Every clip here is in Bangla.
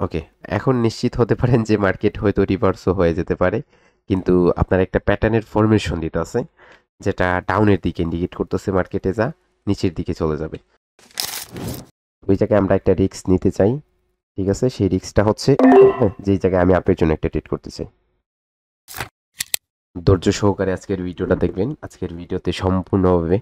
ওকে, এখন নিশ্চিত হতে পারেন যে মার্কেট হয়তো রিভার্সও হয়ে যেতে পারে, কিন্তু আপনার একটা প্যাটার্নের ফরমেশন দিতে আছে, যেটা ডাউনের দিকে ইন্ডিকেট করতেছে মার্কেটে যা নিচের দিকে চলে যাবে। ওই জায়গায় আমরা একটা রিস্ক নিতে চাই। ঠিক আছে, সেই রিস্কটা হচ্ছে যেই জায়গায় আমি আপনার জন্য একটা ট্রেড করতে চাই। ধৈর্য সহকারে আজকের ভিডিওটা দেখবেন। আজকের ভিডিওতে সম্পূর্ণভাবে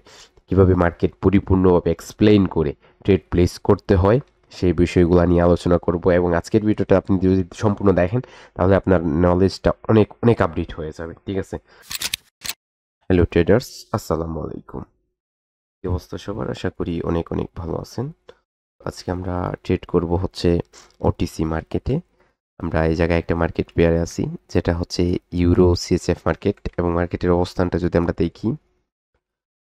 কিভাবে মার্কেট পরিপূর্ণভাবে এক্সপ্লেইন করে ট্রেড প্লেস করতে হয় সেই বিষয়গুলো নিয়ে আলোচনা করব, এবং আজকের ভিডিওটা আপনি যদি সম্পূর্ণ দেখেন তাহলে আপনার নলেজটা অনেক অনেক আপডেট হয়ে যাবে। ঠিক আছে। হ্যালো ট্রেডার্স, আসসালামু আলাইকুম। কি অবস্থা সবার? আশা করি অনেক অনেক ভালো আছেন। আজকে আমরা ট্রেড করব হচ্ছে ওটিসি মার্কেটে। আমরা এই জায়গায় একটা মার্কেট পেয়ারে আছি, যেটা হচ্ছে ইউরো সিএসএফ মার্কেট, এবং মার্কেটের অবস্থানটা যদি আমরা দেখি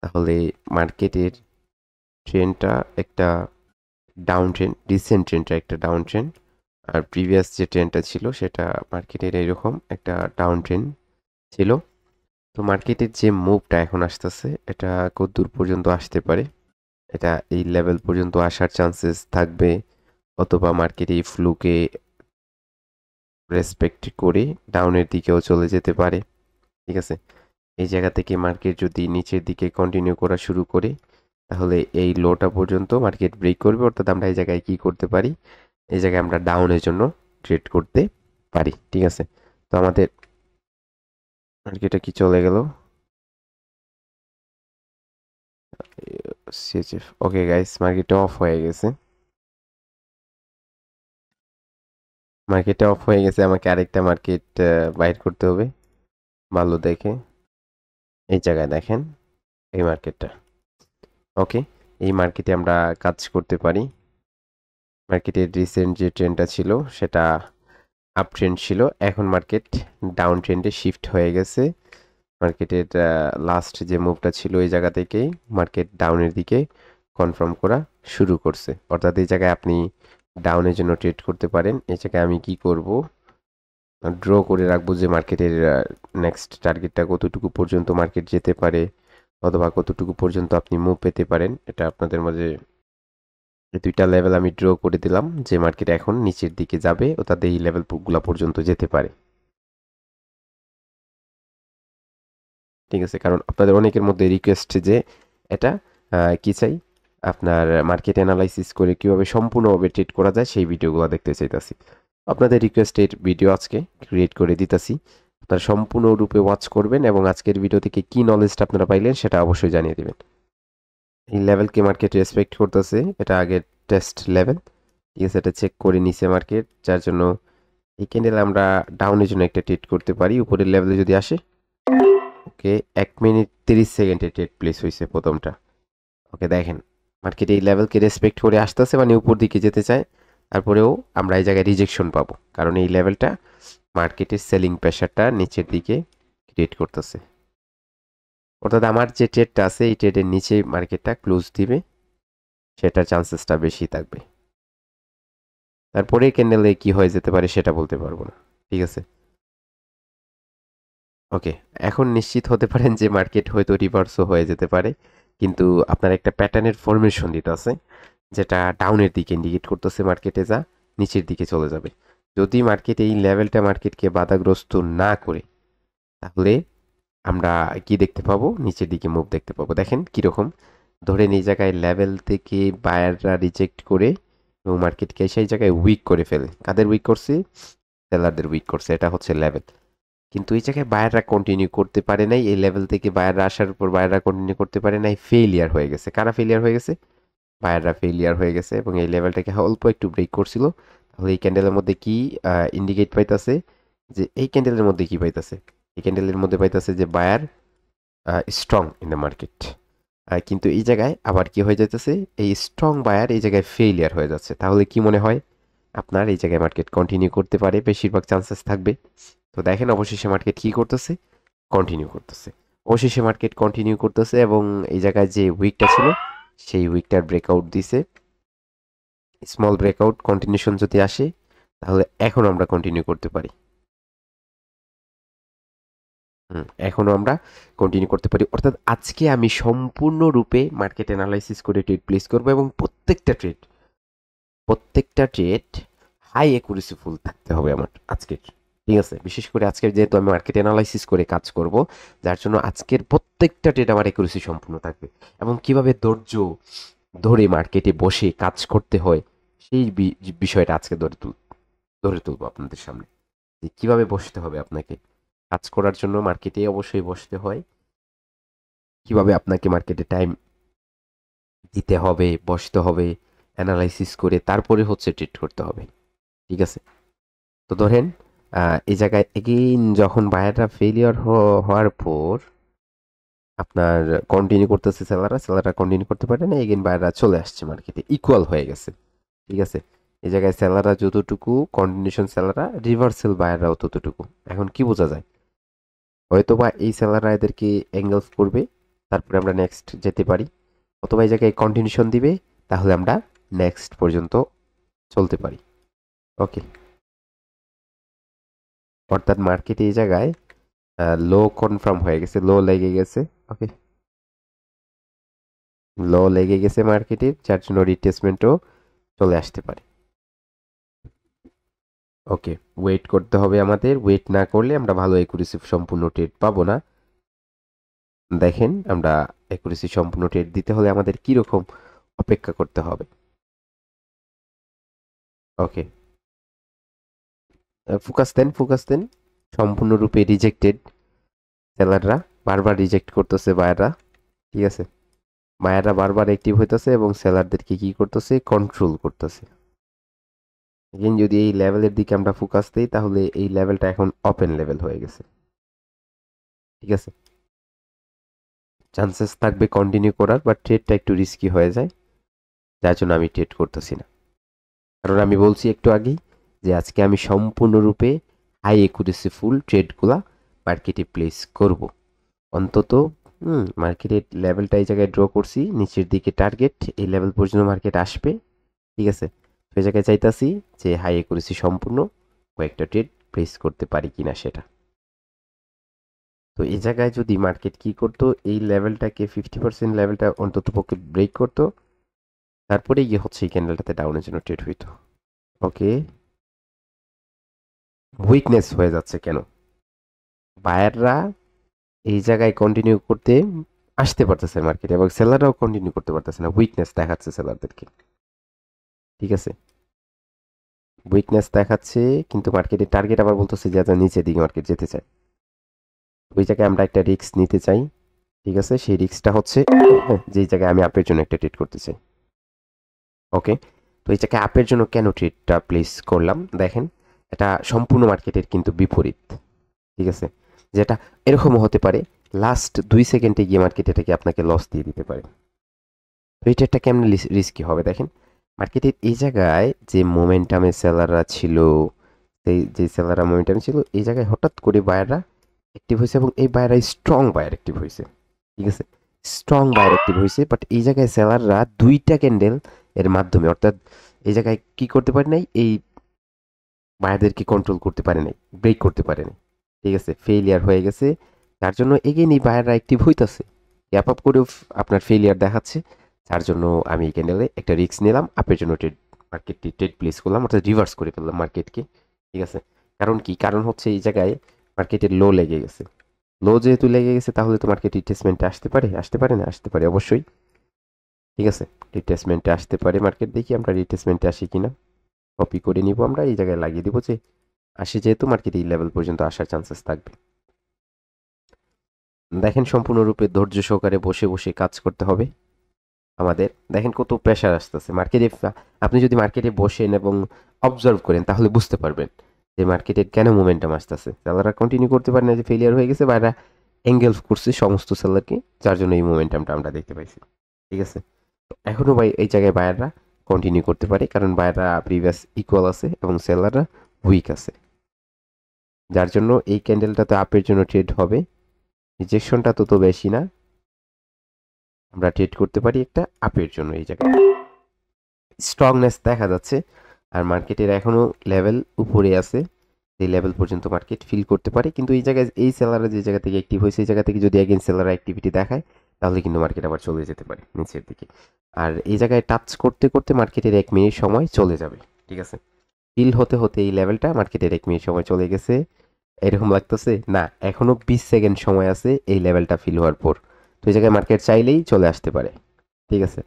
তাহলে মার্কেটের ট্রেন্ডটা একটা ডাউন ট্রেন্ড, রিসেন্ট ট্রেন্ডটা একটা ডাউন ট্রেন্ড, আর প্রিভিয়াস যে ট্রেন্ডটা ছিল সেটা মার্কেটের এরকম একটা ডাউন ট্রেন্ড ছিল। তো মার্কেটের যে মুভটা এখন আসতেছে এটা কত দূর পর্যন্ত আসতে পারে, এটা এই লেভেল পর্যন্ত আসার চান্সেস থাকবে, অথবা মার্কেট এই ফ্লুকে রেসপেক্ট করে ডাউনের দিকেও চলে যেতে পারে। ঠিক আছে, এই জায়গা থেকে মার্কেট যদি নিচের দিকে কন্টিনিউ করা শুরু করে তাহলে এই লোটা পর্যন্ত মার্কেট ব্রেক করবে, অর্থাৎ আমরা এই জায়গায় কি করতে পারি, এই জায়গায় আমরা ডাউনের জন্য ট্রেড করতে পারি। ঠিক আছে, তো আমাদের মার্কেটে কি চলে গেল, সিএচএফ। ওকে গাইস, মার্কেটটা অফ হয়ে গেছে, মার্কেটটা অফ হয়ে গেছে। আমাকে আরেকটা মার্কেট বাইর করতে হবে ভালো দেখে। এই জায়গায় দেখেন এই মার্কেটটা। ওকে, এই মার্কেটে আমরা কাজ করতে পারি। মার্কেটের রিসেন্ট যে ট্রেন্ডটা ছিল সেটা আপ ট্রেন্ড ছিল, এখন মার্কেট ডাউন ট্রেন্ডে শিফট হয়ে গেছে। মার্কেটের লাস্ট যে মুভটা ছিল এই জায়গা থেকেই মার্কেট ডাউনের দিকে কনফার্ম করা শুরু করছে, অর্থাৎ এই জায়গায় আপনি ডাউনের জন্য ট্রেড করতে পারেন। এই জায়গায় আমি কি করব, ড্র করে রাখবো যে মার্কেটের নেক্সট টার্গেটটা কতটুকু পর্যন্ত মার্কেট যেতে পারে, অথবা কতটুকু পর্যন্ত আপনি মুভ পেতে পারেন। এটা আপনাদের মাঝে এই দুইটা লেভেল আমি ড্র করে দিলাম, যে মার্কেট এখন নিচের দিকে যাবে অর্থাৎ এই লেভেল গুলা পর্যন্ত যেতে পারে। ঠিক আছে, কারণ আপনাদের অনেকের মধ্যে রিকোয়েস্ট যে এটা কি চাই, আপনার মার্কেট অ্যানালাইসিস করে কিভাবে সম্পূর্ণভাবে ট্রেড করা যায় সেই ভিডিওগুলো দেখতে চাইতাছি। আপনাদের রিকোয়েস্টের ভিডিও আজকে ক্রিয়েট করে দিতাছি, আপনারা সম্পূর্ণরূপে ওয়াচ করবেন এবং আজকের ভিডিও থেকে কি নলেজটা আপনারা পাইলেন সেটা অবশ্যই জানিয়ে দিবেন। এই লেভেলকে মার্কেট রেসপেক্ট করতেছে, এটা আগের টেস্ট লেভেল। ঠিক আছে, এটা চেক করে নিছে মার্কেট, যার জন্য এই ক্যান্ডেল আমরা ডাউনের জন্য একটা ট্রেড করতে পারি উপরের লেভেলে যদি আসে। ওকে, 1 মিনিট 30 সেকেন্ডে ট্রেড প্লেস হয়েছে প্রথমটা। ওকে দেখেন, মার্কেট এই লেভেলকে রেসপেক্ট করে আসতেছে, মানে উপর দিকে যেতে চায়। তারপরেও আমরা এই জায়গায় রিজেকশন পাবো, কারণ এই লেভেলটা মার্কেটের সেলিং প্রেশারটা নিচের দিকে ক্রিয়েট করতেছে, অর্থাৎ আমার যে ট্রেডটা আছে এই ট্রেডের নিচে মার্কেটটা ক্লোজ দিবে, সেটার চান্সেসটা বেশি থাকবে। তারপরে ক্যান্ডেলে কি হয়ে যেতে পারে সেটা বলতে পারবো না। ঠিক আছে। ওকে, এখন নিশ্চিত হতে পারেন যে মার্কেট হয়তো রিভার্সও হয়ে যেতে পারে, কিন্তু আপনার একটা প্যাটার্নের ফরমেশন দিতে আছে, যেটা ডাউনের দিকে ইন্ডিকেট করতেছে মার্কেটে যা নিচের দিকে চলে যাবে। যদি মার্কেট এই লেভেলটা মার্কেটকে বাধাগ্রস্ত না করে তাহলে আমরা কি দেখতে পাবো, নিচের দিকে মুভ দেখতে পাবো। দেখেন কিরকম, ধরেন এই জায়গায় লেভেল থেকে বায়াররা রিজেক্ট করে এবং মার্কেটকে সেই জায়গায় উইক করে ফেলে। কাদের উইক করছে? সেলারদের উইক করছে, এটা হচ্ছে লেভেল। কিন্তু এই জায়গায় বায়াররা কন্টিনিউ করতে পারে নাই, এই লেভেল থেকে বায়াররা আসার উপর বায়াররা কন্টিনিউ করতে পারে নাই, ফেইলিয়ার হয়ে গেছে। কারা ফেইলিয়ার হয়ে গেছে? বায়াররা ফেইলিয়ার হয়ে গেছে, এবং এই লেভেলটাকে অল্প একটু ব্রেক করছিল। তাহলে এই ক্যান্ডেলের মধ্যে কি ইন্ডিকেট পাইতাছে, যে এই ক্যান্ডেলের মধ্যে কি পাইতাছে, এই ক্যান্ডেলের মধ্যে পাইতাছে যে buyer strong in the market. কিন্তু এই জায়গায় আবার কি হয়ে যাইতেছে, এই স্ট্রং বায়ার এই জায়গায় ফেইলিয়ার হয়ে যাচ্ছে। তাহলে কি মনে হয় আপনার, এই জায়গায় মার্কেট কন্টিনিউ করতে পারে, বেশিরভাগ চান্সেস থাকবে। তো দেখেন অবশেষে মার্কেট কি করতেছে, কন্টিনিউ করতেছে। অবশেষে মার্কেট কন্টিনিউ করতেছে, এবং এই জায়গায় যে উইকটা ছিল সেই উইকটার ব্রেকআউট দিছে, স্মল ব্রেকআউট। কন্টিনিউশন যদি আসে তাহলে এখন আমরা কন্টিনিউ করতে পারি। এখনো আমরা কন্টিনিউ করতে পারি, অর্থাৎ আজকে আমি সম্পূর্ণরূপে মার্কেট অ্যানালাইসিস করে ট্রেড প্লেস করবো, এবং প্রত্যেকটা ট্রেড হাই একুরেসি ফুল থাকতে হবে আমার আজকের। ঠিক আছে, বিশেষ করে আজকের যেহেতু আমি মার্কেট অ্যানালাইসিস করে কাজ করব, যার জন্য আজকের প্রত্যেকটা ট্রেড আমার একুরেসি সম্পূর্ণ থাকবে। এবং কিভাবে ধৈর্য ধরে মার্কেটে বসে কাজ করতে হয় সেই বিষয়টা আজকে ধরে তুলবো আপনাদের সামনে, যে কিভাবে বসতে হবে আপনাকে। কাজ করার জন্য মার্কেটে অবশ্যই বসতে হয়, কিভাবে আপনাকে মার্কেটে টাইম দিতে হবে, বসতে হবে, অ্যানালাইসিস করে তারপরে হচ্ছে ট্রেড করতে হবে। ঠিক আছে, তো ধরেন এই জায়গায় এগেইন যখন বায়াররা ফেলিয়ার হওয়ার পর আপনার কন্টিনিউ করতেছে, সেলাররা কন্টিনিউ করতে পারে না, এগেইন বায়াররা চলে আসছে মার্কেটে, ইকুয়াল হয়ে গেছে। ঠিক আছে, এই জায়গায় সেলাররা যতটুকু কন্টিনিউশন, সেলাররা রিভার্সাল বায়াররাও ততটুকু। এখন কি বোঝা যায়, হয়তো বা এই সেলাররা এদেরকে এঙ্গেলস করবে, তারপরে আমরা নেক্সট যেতে পারি, অথবা এই জায়গায় কন্টিনিউশন দিবে, তাহলে আমরা নেক্সট পর্যন্ত চলতে পারি। ওকে, অর্থাৎ মার্কেটে এই জায়গায় লো কনফার্ম হয়ে গেছে, লো লেগে গেছে। ওকে, লো লেগে গেছে মার্কেটে, যার জন্য রিট্রেসমেন্টও চলে আসতে পারে। ওকে, ওয়েট করতে হবে আমাদের, ওয়েট না করলে আমরা ভালো একুরেসি সম্পূর্ণ ট্রেড পাবো না। দেখেন, আমরা একুরেসি সম্পূর্ণ ট্রেড দিতে হলে আমাদের কীরকম অপেক্ষা করতে হবে। ওকে, ফোকাস দেন। সম্পূর্ণরূপে রিজেক্টেড, সেলাররা বারবার রিজেক্ট করতেছে বায়াররা। ঠিক আছে, বায়াররা বারবার অ্যাক্টিভ হইতেছে এবং সেলারদেরকে কি করতেছে, কন্ট্রোল করতেছে। এগেন যদি এই লেভেলের দিকে আমরা ফোকাস দিই, তাহলে এই লেভেলটা এখন ওপেন লেভেল হয়ে গেছে। ঠিক আছে, চান্সেস থাকবে কন্টিনিউ করার, বাট ট্রেডটা একটু রিস্কি হয়ে যায়, যার জন্য আমি ট্রেড করতেছি না। কারণ আমি বলছি একটু আগেই যে আজকে আমি সম্পূর্ণরূপে হাই একুরেসি ফুল ট্রেডগুলা মার্কেটে প্লেস করব। অন্তত মার্কেটের লেভেলটা এই জায়গায় ড্র করছি, নিচের দিকে টার্গেট, এই লেভেল পর্যন্ত মার্কেট আসবে। ঠিক আছে, সেই জায়গায় চাইতাছি যে হাই একুরেসি সম্পূর্ণ কয়েকটা ট্রেড প্লেস করতে পারি কিনা সেটা। তো এই জায়গায় যদি মার্কেট কি করতো, এই লেভেলটাকে 50% লেভেলটা অন্তত পক্ষে ব্রেক করতো, তারপরে গিয়ে হচ্ছে এই ক্যান্ডেলটাতে ডাউনের জন্য ট্রেড হইতো। ওকে, উইকনেস হয়ে যাচ্ছে কেন, বায়াররা এই জায়গায় কন্টিনিউ করতে আসতে পারতেছে মার্কেটে, এবং সেলাররাও কন্টিনিউ করতে পারতেছে না, উইকনেস দেখাচ্ছে সেলারদেরকে। ঠিক আছে, উইকনেস দেখাচ্ছে, কিন্তু মার্কেটের টার্গেট আবার বলতেছে যে নিচের দিকে মার্কেট যেতে চায়। ওই জায়গায় আমরা একটা রিস্ক নিতে চাই। ঠিক আছে, সেই রিস্কটা হচ্ছে যেই জায়গায় আমি আপের জন্য একটা ট্রেড করতে চাই। ওকে, তো এই জায়গায় আপের জন্য কেন ট্রেডটা প্লেস করলাম, দেখেন এটা সম্পূর্ণ মার্কেটের কিন্তু বিপরীত। ঠিক আছে, যেটা এরকমও হতে পারে লাস্ট 2 সেকেন্ডে গিয়ে মার্কেট এটাকে আপনাকে লস দিয়ে দিতে পারে। তো এই ট্রেডটা কেমন রিস্কি হবে, দেখেন মার্কেটের এই জায়গায় যে মোমেন্টামে সেলাররা ছিল, সেই যে সেলাররা মোমেন্টামে ছিল, এই জায়গায় হঠাৎ করে বায়াররা অ্যাক্টিভ হয়েছে, এবং এই বায়াররা স্ট্রং বায়ার অ্যাক্টিভ হয়েছে। ঠিক আছে, স্ট্রং বায়ার অ্যাক্টিভ হয়েছে, বাট এই জায়গায় সেলাররা 2টা ক্যান্ডেল এর মাধ্যমে, অর্থাৎ এই জায়গায় কি করতে পারে নাই, এই বায়ারদেরকে কন্ট্রোল করতে পারে নাই, ব্রেক করতে পারে নাই। ঠিক আছে, ফেলিয়ার হয়ে গেছে, তার জন্য এগেইন এই বায়াররা অ্যাক্টিভ হইতাছে, গ্যাপ আপ করেও আপনার ফেলিয়ার দেখাচ্ছে। যার জন্য আমি এই ক্যান্ডেলে একটা রিস্ক নিলাম, আপের জন্য মার্কেটটি ট্রেড প্লেস করলাম, অর্থাৎ রিভার্স করে ফেললাম মার্কেটকে। ঠিক আছে, কারণ কি, কারণ হচ্ছে এই জায়গায় মার্কেটের লো লেগে গেছে। লো যেহেতু লেগে গেছে, তাহলে তো মার্কেট রিট্রেসমেন্টে আসতে পারে, আসতে পারে না, আসতে পারে অবশ্যই। ঠিক আছে, রিট্রেসমেন্টে আসতে পারে মার্কেট, দেখি আমরা রিট্রেসমেন্টে আসি কিনা। কপি করে নিব, আমরা এই জায়গায় লাগিয়ে দিব যে আসে, যেহেতু মার্কেট এই লেভেল পর্যন্ত আসার চান্সেস থাকবে। দেখেন, সম্পূর্ণরূপে ধৈর্য সহকারে বসে বসে কাজ করতে হবে আমাদের। দেখেন কত প্রেশার আসতেছে মার্কেটে, আপনি যদি মার্কেটে বসেন এবং অবজার্ভ করেন, তাহলে বুঝতে পারবেন যে মার্কেটের কেন মোমেন্টাম আসতেছে। সেলাররা কন্টিনিউ করতে পারে না, যে ফেলিয়ার হয়ে গেছে, বা এরা এঙ্গেল করছে সমস্ত সেলারকে, যার জন্য এই মোমেন্টামটা আমরা দেখতে পাইছি। ঠিক আছে, এখনও ভাই এই জায়গায় বায়াররা কন্টিনিউ করতে পারে, কারণ বায়াররা প্রিভিয়াস ইকুয়াল আছে এবং সেলাররা উইক আছে, যার জন্য এই ক্যান্ডেলটা তো আপের জন্য ট্রেড হবে। রিজেকশনটা তো বেশি না, আমরা ট্রেড করতে পারি একটা আপের জন্য। এই জায়গায় স্ট্রংনেস দেখা যাচ্ছে, আর মার্কেটের এখনও লেভেল উপরে আছে, এই লেভেল পর্যন্ত মার্কেট ফিল করতে পারে। কিন্তু এই জায়গায় এই সেলাররা যে জায়গা থেকে অ্যাক্টিভ হয়েছে, এই জায়গা থেকে যদি অ্যাগেন সেলার অ্যাক্টিভিটি দেখায়, তাহলে কিন্তু মার্কেট আবার চলে যেতে পারে নিচের দিকে। আর এই জায়গায় টাচ করতে করতে মার্কেটের 1 মিনিট সময় চলে যাবে। ঠিক আছে, ফিল হতে হতে এই লেভেলটা মার্কেটের 1 মিনিট সময় চলে গেছে, এরকম লাগতেছে না, এখনো 20 সেকেন্ড সময় আছে এই লেভেলটা ফিল হওয়ার পর। তো এই জায়গায় মার্কেট চাইলেই চলে আসতে পারে, ঠিক আছে।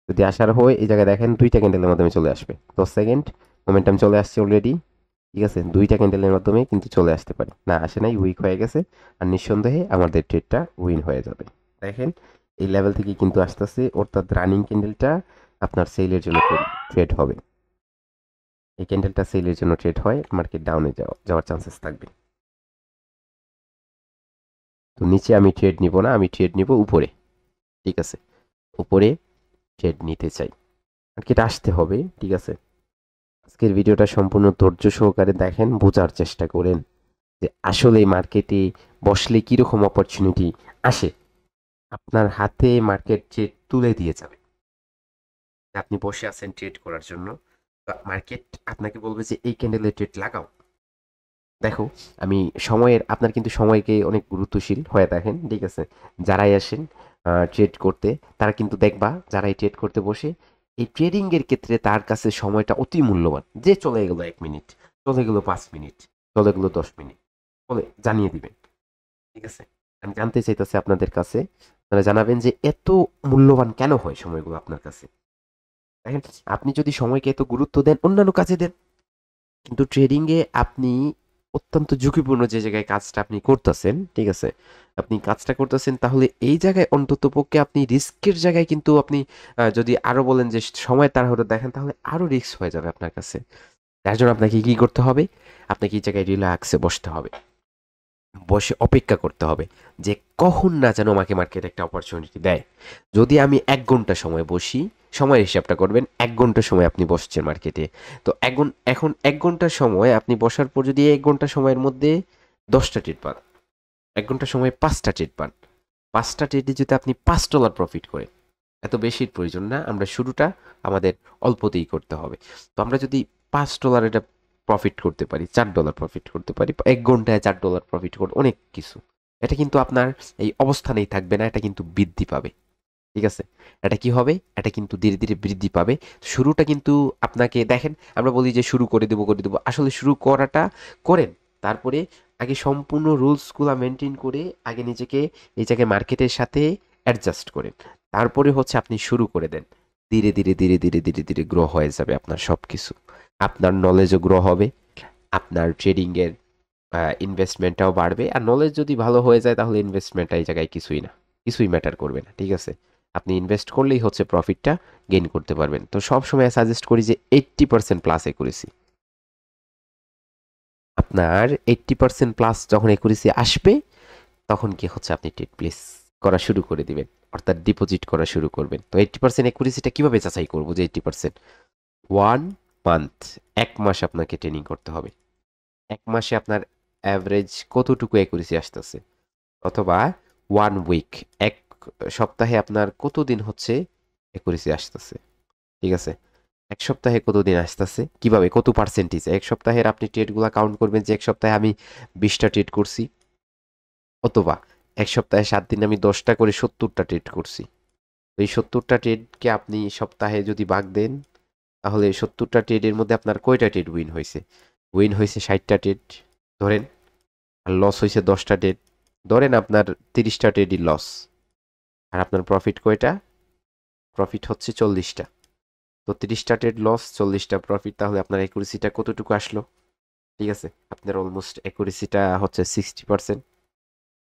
যদি আসার হয় এই জায়গায় দেখেন 2টা ক্যান্ডেলের মাধ্যমে চলে আসবে, 10 সেকেন্ড মোমেন্টাম চলে আসছে অলরেডি, ঠিক আছে। 2টা ক্যান্ডেলের মাধ্যমে কিন্তু চলে আসতে পারে, না আসে নাই, উইক হয়ে গেছে। আর নিঃসন্দেহে আমাদের ট্রেডটা উইন হয়ে যাবে। দেখেন এই লেভেল থেকে কিন্তু আসতেছে, অর্থাৎ রানিং ক্যান্ডেলটা আপনার সেলের জন্য ট্রেড হবে। এই ক্যান্ডেলটা সেলের জন্য ট্রেড হয়, মার্কেট ডাউনে যাওয়ার চান্সেস থাকবে। তো নিচে আমি ট্রেড নিব না, আমি ট্রেড নিব উপরে, ঠিক আছে। উপরে ট্রেড নিতে চাই, মার্কেট আসতে হবে, ঠিক আছে। আজকের ভিডিওটা সম্পূর্ণ ধৈর্য সহকারে দেখেন, বোঝার চেষ্টা করেন যে আসলে মার্কেটে বসলে কীরকম অপরচুনিটি আসে। আপনার হাতে মার্কেট ট্রেড তুলে দিয়ে যাবে, আপনি বসে আছেন ট্রেড করার জন্য, মার্কেট আপনাকে বলবে যে এই ক্যান্ডেলের ট্রেড লাগাও। দেখো আমি সময়ের, আপনার কিন্তু সময়কে অনেক গুরুত্বশীল হয়ে দেখেন, ঠিক আছে। যারাই আসেন ট্রেড করতে, তারা কিন্তু দেখবা যারাই ট্রেড করতে বসে, এই ট্রেডিং এর ক্ষেত্রে তার কাছে সময়টা অতি মূল্যবান। যে চলে গেল 1 মিনিট, চলে গেল 5 মিনিট, চলে গেল 10 মিনিট, বলে জানিয়ে দিবেন, ঠিক আছে। আমি জানতে চাইতেছি আপনাদের কাছে, আপনারা জানাবেন যে এত মূল্যবান কেন হয় সময়গুলো আপনার কাছে। দেখেন আপনি যদি সময়কে এত গুরুত্ব দেন অন্যান্য কাজে দেন, কিন্তু ট্রেডিং এ আপনি অত্যন্ত ঝুঁকিপূর্ণ যে জায়গায় কাজটা আপনি করতেছেন, ঠিক আছে, আপনি কাজটা করতেছেন, তাহলে এই জায়গায় অন্তত পক্ষে আপনি রিস্কের জায়গায় কিন্তু আপনি যদি আরো বলেন যে সময় তাড়াহুড়ো দেখেন, তাহলে আরো রিস্ক হয়ে যাবে আপনার কাছে। তার জন্য আপনাকে কি করতে হবে, আপনাকে এই জায়গায় রিল্যাক্সে বসতে হবে, বসে অপেক্ষা করতে হবে যে কখন না যেন আমাকে মার্কেট একটা অপরচুনিটি দেয়। যদি আমি 1 ঘন্টা সময় বসি, সময়ের হিসাবটা করবেন, 1 ঘন্টা সময় আপনি বসছেন মার্কেটে, তো এখন 1 ঘন্টা সময় আপনি বসার পর যদি 1 ঘন্টা সময়ের মধ্যে 10টা ট্রেড পান, 1 ঘন্টা সময় 5টা ট্রেড পান, 5টা ট্রেডে যদি আপনি $5 প্রফিট করেন, এত বেশির প্রয়োজন না, আমরা শুরুটা আমাদের অল্পতেই করতে হবে। তো আমরা যদি $5 এটা প্রফিট করতে পারি, $4 প্রফিট করতে পারি, 1 ঘন্টায় $4 প্রফিট করে অনেক কিছু। এটা কিন্তু আপনার এই অবস্থানেই থাকবে না, এটা কিন্তু বৃদ্ধি পাবে, ঠিক আছে। এটা কি হবে, এটা কিন্তু ধীরে ধীরে বৃদ্ধি পাবে। শুরুটা কিন্তু আপনাকে দেখেন, আমরা বলি যে শুরু করে দেবো, আসলে শুরু করাটা করেন, তারপরে আগে সম্পূর্ণ রুলসগুলো মেনটেন করে আগে নিজেকে এই জায়গায় মার্কেটের সাথে অ্যাডজাস্ট করেন, তারপরে হচ্ছে আপনি শুরু করে দেন। ধীরে ধীরে ধীরে ধীরে ধীরে ধীরে গ্রো হয়ে যাবে আপনার সব কিছু, আপনার নলেজও গ্রো হবে, আপনার ট্রেডিংয়ের ইনভেস্টমেন্টটাও বাড়বে। আর নলেজ যদি ভালো হয়ে যায় তাহলে ইনভেস্টমেন্টটা এই জায়গায় কিছুই না, কিছুই ম্যাটার করবে না, ঠিক আছে। আপনি ইনভেস্ট করলেই হচ্ছে প্রফিটটা গেইন করতে পারবেন। তো সব সময় সাজেস্ট করি যে 80% প্লাস একুরেসি, আপনার 80% প্লাস যখন একুরেসি আসবে, তখন কি হচ্ছে আপনি ট্রেড প্লেস করা শুরু করে দিবেন, অর্থাৎ ডিপোজিট করা শুরু করবেন। তো 80% একুরেসিটা কিভাবে যাচাই করবো যে 80%? 1 মান্থ, 1 মাস আপনাকে ট্রেনিং করতে হবে। 1 মাসে আপনার অ্যাভারেজ কতটুকু একুরেসি আসতেছে, অথবা 1 উইক, 1 সপ্তাহে আপনার কতদিন হচ্ছে একুরেসি আসতেছে, ঠিক আছে। 1 সপ্তাহে কতদিন আসতেছে, কিভাবে, কত পার্সেন্টেজ, 1 সপ্তাহের আপনি ট্রেডগুলো কাউন্ট করবেন যে 1 সপ্তাহে আমি 20টা ট্রেড করছি, অথবা 1 সপ্তাহে 7 দিন আমি 10টা করে 70টা ট্রেড করছি। তো এই 70টা ট্রেডকে আপনি সপ্তাহে যদি ভাগ দেন, তাহলে 70টা ট্রেডের মধ্যে আপনার কয়টা ট্রেড উইন হয়েছে? উইন হয়েছে 60টা ট্রেড ধরেন, আর লস হয়েছে 10টা ট্রেড ধরেন, আপনার 30টা ট্রেডই লস। আর আপনার প্রফিট কয়টা? প্রফিট হচ্ছে 40টা। তো 30টা ট্রেড লস, 40টা প্রফিট, তাহলে আপনার একুরেসিটা কতটুকু আসলো, ঠিক আছে। আপনার অলমোস্ট একুরেসিটা হচ্ছে 60%,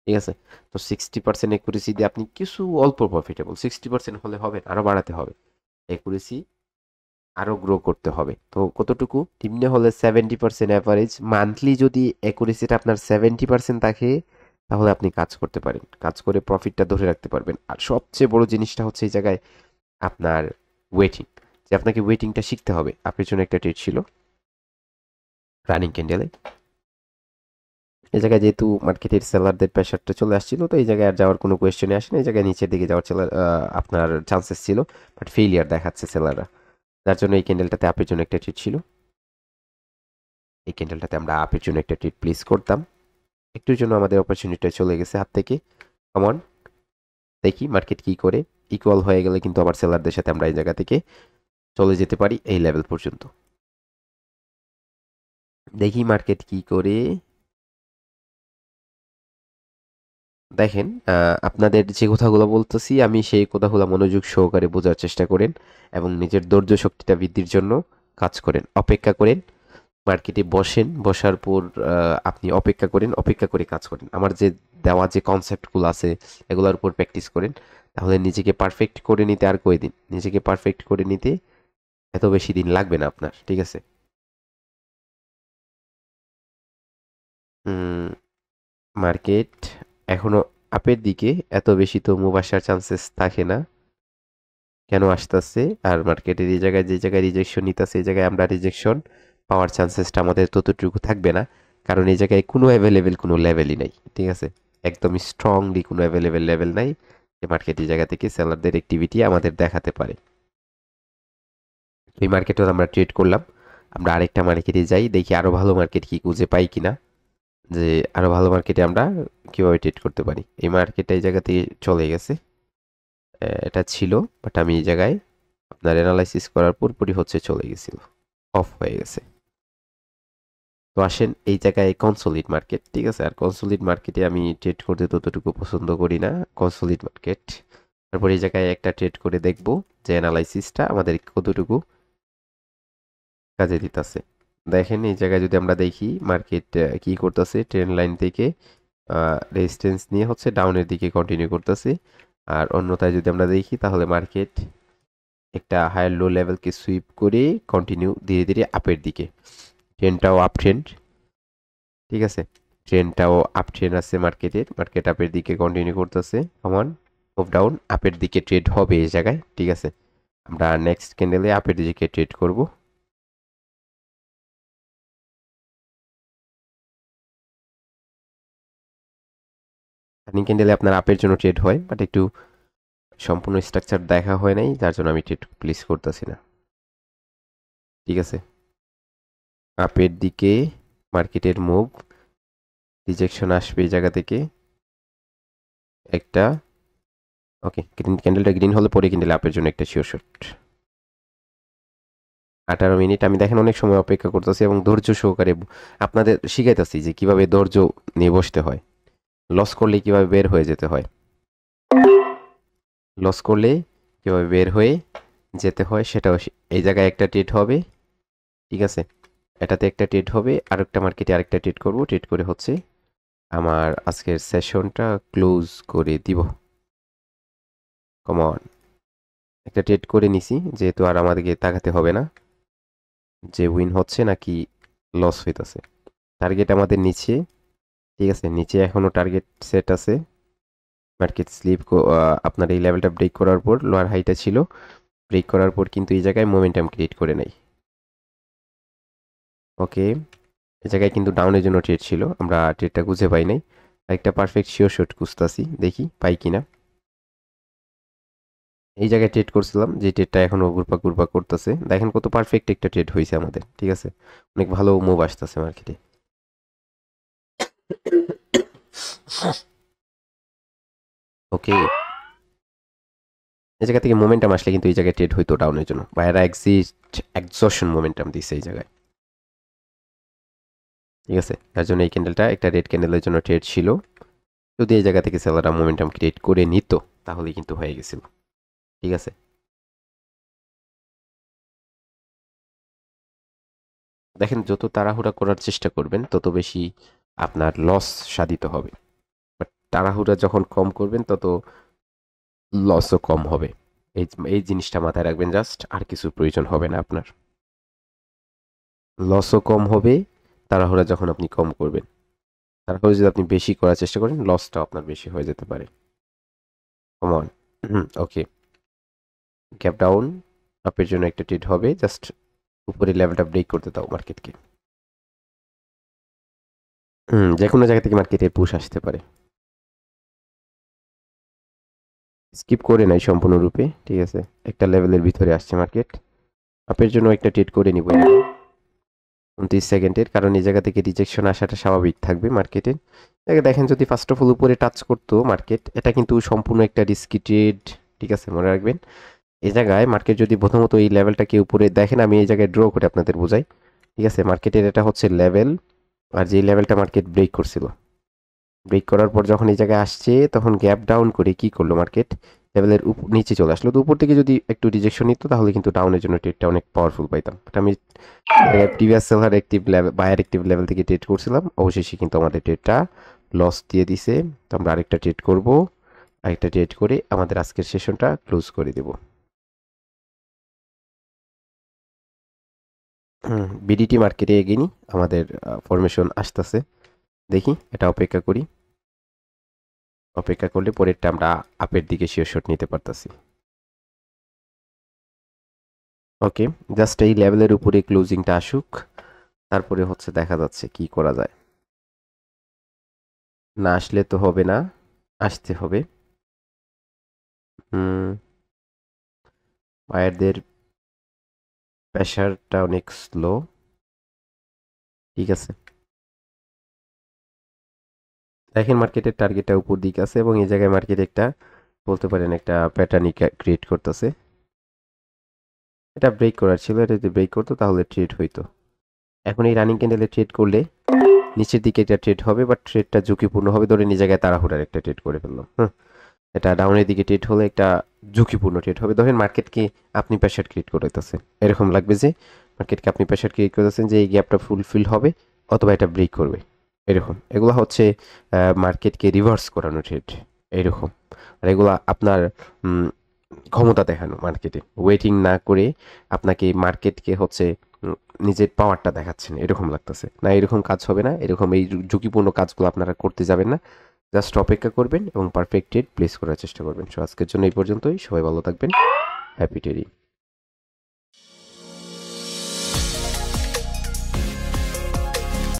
ঠিক আছে। তো 60% একুরেসি দিয়ে আপনি কিছু অল্প প্রফিটেবল, 60% হলে হবে না, আরো বাড়াতে হবে একুরেসি, আরো গ্রো করতে হবে। তো কতটুকু নিম্নে হলে 70% অ্যাভারেজ মান্থলি, যদি একুরেসিটা আপনার 70% থাকে, তাহলে আপনি কাজ করতে পারেন, কাজ করে প্রফিটটা ধরে রাখতে পারবেন। আর সবচেয়ে বড় জিনিসটা হচ্ছে এই জায়গায় আপনার ওয়েটিং, যে আপনাকে ওয়েটিংটা শিখতে হবে। আপনার জন্য একটা ট্রেড ছিল রানিং ক্যান্ডেলে, এই জায়গায় যেহেতু মার্কেটের সেলারদের প্রেশারটা চলে আসছিল, তো এই জায়গায় আর যাওয়ার কোনো কোয়েশ্চেনই আসে না, এই জায়গায় নিচের দিকে যাওয়ার আপনার চান্সেস ছিল, বাট ফেইলিয়ার দেখাচ্ছে সেলাররা, যার জন্য এই ক্যান্ডেলটাতে আপের জন্য একটা ট্রেড ছিল। এই ক্যান্ডেলটাতে আমরা আপের জন্য একটা ট্রেড প্লেস করতাম, একটুর জন্য আমাদের অপরচুনিটিটা চলে গেছে হাত থেকে। কমন, দেখি মার্কেট কি করে, ইকুয়াল হয়ে গেলে কিন্তু আবার সেলারদের সাথে আমরা এই জায়গা থেকে চলে যেতে পারি এই লেভেল পর্যন্ত। দেখি মার্কেট কি করে। দেখেন, আপনাদের যে কথাগুলো বলতেছি আমি সেই কথাগুলো মনোযোগ সহকারে বোঝার চেষ্টা করেন এবং নিজের ধৈর্য শক্তিটা বৃদ্ধির জন্য কাজ করেন, অপেক্ষা করেন, মার্কেটে বসেন, বসার পর আপনি অপেক্ষা করেন, অপেক্ষা করে কাজ করেন। আমার যে দেওয়া যে কনসেপ্টগুলো আছে এগুলোর উপর প্র্যাকটিস করেন, তাহলে নিজেকে পারফেক্ট করে নিতে আর কয়দিন, নিজেকে পারফেক্ট করে নিতে এত বেশি দিন লাগবে না আপনার, ঠিক আছে? মার্কেট এখনো আপের দিকে, এত বেশি তো মুভ আসার চান্সেস থাকে না। কেন আসতেছে? আর মার্কেটের এই জায়গায় যে জায়গায় রিজেকশন নিতেছে এই জায়গায় আমরা রিজেকশন পাওয়ার চান্সেসটা আমাদের ততটুকু থাকবে না, কারণ এই জায়গায় কোনো অ্যাভেলেবেল কোনো লেভেলই নাই, ঠিক আছে? একদম স্ট্রংলি কোনো অ্যাভেলেবেল লেভেল নাই যে মার্কেট এই জায়গা থেকে সেলারদের অ্যাক্টিভিটি আমাদের দেখাতে পারে। এই মার্কেটে আমরা ট্রেড করলাম, আমরা আরেকটা মার্কেটে যাই, দেখি আরো ভালো মার্কেট কি খুঁজে পাই কিনা, যে আরো ভালো মার্কেটে আমরা কিভাবে ট্রেড করতে পারি। এই মার্কেটটা এই জায়গা থেকে চলে গেছে, এটা ছিল, বাট আমি এই জায়গায় আপনার অ্যানালাইসিস করার পরপরই হচ্ছে চলে গেছিল, অফ হয়ে গেছে। তো আসেন এই জায়গায় কনসোলিড মার্কেট, ঠিক আছে? আর কনসোলিড মার্কেটে আমি ট্রেড করতে ততটুকু পছন্দ করি না, কনসোলিড মার্কেট। তারপর এই জায়গায় একটা ট্রেড করে দেখব যে অ্যানালাইসিসটা আমাদের কতটুকু কাজে দিতেছে। দেখেন এই জায়গায় যদি আমরা দেখি মার্কেট কি করতেছে, ট্রেন্ড লাইন থেকে রেজিস্ট্যান্স নিয়ে হচ্ছে ডাউনের দিকে কন্টিনিউ করতেছে। আর অন্যথায় যদি আমরা দেখি তাহলে মার্কেট একটা হায়ার লো লেভেলকে সুইপ করে কন্টিনিউ ধীরে ধীরে আপের দিকে, ট্রেন্ডটাও আপ ট্রেন্ড, ঠিক আছে? ট্রেন্ডটাও আপ ট্রেন্ড আছে মার্কেটের, মার্কেট আপের দিকে কন্টিনিউ করতেছে, কমন মুভ ডাউন আপের দিকে ট্রেড হবে এই জায়গায়, ঠিক আছে? আমরা নেক্সট ক্যান্ডেলে আপের দিকে ট্রেড করব। রানিং ক্যান্ডেলে আপনার আপের জন্য ট্রেড হয়, বাট একটু সম্পূর্ণ স্ট্রাকচার দেখা হয় নাই, যার জন্য আমি ট্রেড প্লেস করতেছি না, ঠিক আছে? আপের দিকে মার্কেটের মুভ, রিজেকশন আসবে এই জায়গা থেকে একটা, ওকে গ্রিন ক্যান্ডেলটা গ্রিন হলে পরে ক্যান্ডেল আপের জন্য একটা শিওর শট। 18 মিনিট আমি দেখেন অনেক সময় অপেক্ষা করতেছি এবং ধৈর্য সহকারে আপনাদের শিখাইতেছি যে কিভাবে ধৈর্য নিয়ে বসতে হয়, লস করলে কিভাবে বের হয়ে যেতে হয়, লস করলে কিভাবে বের হয়ে যেতে হয় সেটাও এই জায়গায় একটা ট্রেড হবে, ঠিক আছে? এটাতে একটা ট্রেড হবে, আরেকটা মার্কেটে আরেকটা ট্রেড করব, ট্রেড করে হচ্ছে আমার আজকের সেশনটা ক্লোজ করে দিব। কমন একটা ট্রেড করে নিছি, যেহেতু আর আমাদেরকে তাকাতে হবে না যে উইন হচ্ছে নাকি লস হইতেছে। টার্গেট আমাদের নিচে, ঠিক আছে? নিচে এখনো টার্গেট সেট আছে। মার্কেট স্লিপ আপনার এই লেভেলটা ব্রেক করার পর লোয়ার হাইটা ছিল, ব্রেক করার পর কিন্তু এই জায়গায় মোমেন্টাম ক্রিয়েট করে নেই, ওকে? এই জায়গায় কিন্তু ডাউনের জন্য ট্রেড ছিল, আমরা ট্রেডটা খুঁজে পাই নাই, একটা পারফেক্ট শিওর শট খুঁজতেছি, দেখি পাই কিনা। এই জায়গায় ট্রেড করছিলাম যে ট্রেডটা এখনো ঘুরপাক ঘুরপাক করতেছে, দেখেন কত পারফেক্ট একটা ট্রেড হয়েছে আমাদের, ঠিক আছে? অনেক ভালো মুভ আসতেছে মার্কেটে। ওকে, এই জায়গা থেকে মোমেন্টাম আসলে কিন্তু এই জায়গায় ট্রেড হইতো ডাউনের জন্য, বাইরে এক্সজশন মোমেন্টাম দিছে এই জায়গায়, ঠিক আছে? তার জন্য এই ক্যান্ডেলটা একটা রেড ক্যান্ডেলের জন্য ট্রেড ছিল, যদি এই জায়গা থেকে সেলাররা মোমেন্টাম ক্রিয়েট করে নিত তাহলে কিন্তু হয়ে গেছিল, ঠিক আছে? দেখেন যত তাড়াহুড়া করার চেষ্টা করবেন তত বেশি আপনার লস সাধিত হবে, বাট তাড়াহুড়া যখন কম করবেন তত লসও কম হবে। এই এই জিনিসটা মাথায় রাখবেন জাস্ট, আর কিছু প্রয়োজন হবে না আপনার। লসও কম হবে তাড়াহুড়া যখন আপনি কম করবেন, তারপরে যদি আপনি বেশি করার চেষ্টা করেন লসটাও আপনার বেশি হয়ে যেতে পারে। কমন ওকে, গ্যাপ ডাউন আপের জন্য একটা ট্রেড হবে, জাস্ট উপরে লেভেলটা ব্রেক করতে দাও মার্কেটকে। যে কোনো জায়গা থেকে মার্কেটে পুশ আসতে পারে, স্কিপ করে নাই সম্পূর্ণরূপে, ঠিক আছে? একটা লেভেলের ভিতরে আসছে মার্কেট, আপের জন্য একটা ট্রেড করে নিব 29 সেকেন্ডের, কারণ এই জায়গা থেকে রিজেকশন আসাটা স্বাভাবিক থাকবে মার্কেটের। দেখেন যদি ফার্স্ট অফ অল উপরে টাচ করতো মার্কেট, এটা কিন্তু সম্পূর্ণ একটা রিস্কি ট্রেড, ঠিক আছে? মনে রাখবেন এই জায়গায় মার্কেট যদি প্রথমত এই লেভেলটাকে উপরে দেখেন, আমি এই জায়গায় ড্র করে আপনাদের বোঝাই, ঠিক আছে, মার্কেটের এটা হচ্ছে লেভেল, আর যে লেভেলটা মার্কেট ব্রেক করছিল, ব্রেক করার পর যখন এই জায়গায় আসছে তখন গ্যাপ ডাউন করে কি করলো মার্কেট, লেভেলের নিচে চলে আসলো। তো উপর থেকে যদি একটু রিজেকশন নিত তাহলে কিন্তু ডাউনের জন্য ট্রেডটা অনেক পাওয়ারফুল পাইতাম। এটা আমি previous seller active level, buyer active level থেকে ট্রেড করছিলাম, অবশেষে কিন্তু আমাদের ট্রেডটা লস দিয়ে দিছে। তো আমরা আরেকটা ট্রেড করব, আরেকটা ট্রেড করে আমাদের আজকের সেশনটা ক্লোজ করে দেব। বিডিটি মার্কেটে এগিয়ে আমাদের ফরমেশন আসতেছে, দেখি এটা অপেক্ষা করি। অপেক্ষা করলে পরেরটা আমরা আপের দিকে শিওর শট নিতে পারতাছি। ওকে, জাস্ট এই লেভেলের উপরে ক্লোজিংটা আসুক, তারপরে হচ্ছে দেখা যাচ্ছে কি করা যায়। না আসলে তো হবে না, আসতে হবে। বায়ারদের প্রেশারটা অনেক স্লো। ঠিক আছে, দেখেন মার্কেটের টার্গেটটা উপর দিকে আছে এবং এই জায়গায় মার্কেট একটা বলতে পারেন একটা প্যাটার্নই ক্রিয়েট করতেছে। এটা ব্রেক করার ছিল, এটা যদি ব্রেক করতো তাহলে ট্রেড হইতো। এখন এই রানিং ক্যান্ডেলে ট্রেড করলে নিচের দিকে এটা ট্রেড হবে, বাট ট্রেডটা ঝুঁকিপূর্ণ হবে। ধরে এই জায়গায় তাড়াহুড়ার একটা ট্রেড করে ফেললাম। এটা ডাউনের দিকে ট্রেড হলে একটা ঝুঁকিপূর্ণ ট্রেড হবে। ধরেন মার্কেটকে আপনি প্রেশার ক্রিয়েট করতেছেন, এরকম লাগবে যে মার্কেটকে আপনি প্রেশার ক্রিয়েট করতেছেন যে এই গ্যাপটা ফুলফিল হবে অথবা এটা ব্রেক করবে, এরকম। এগুলো হচ্ছে মার্কেটকে রিভার্স করানো ট্রেড, এইরকম। আর এগুলা আপনার ক্ষমতা দেখানো মার্কেটে, ওয়েটিং না করে আপনাকে মার্কেটকে হচ্ছে নিজের পাওয়ারটা দেখাচ্ছেন, এরকম লাগতেছে না। এরকম কাজ হবে না, এরকম এই ঝুঁকিপূর্ণ কাজগুলো আপনারা করতে যাবেন না। জাস্ট অপেক্ষা করবেন এবং পারফেক্ট ট্রেড প্লেস করার চেষ্টা করবেন। সো আজকের জন্য এই পর্যন্তই, সবাই ভালো থাকবেন, হ্যাপি ট্রেডিং।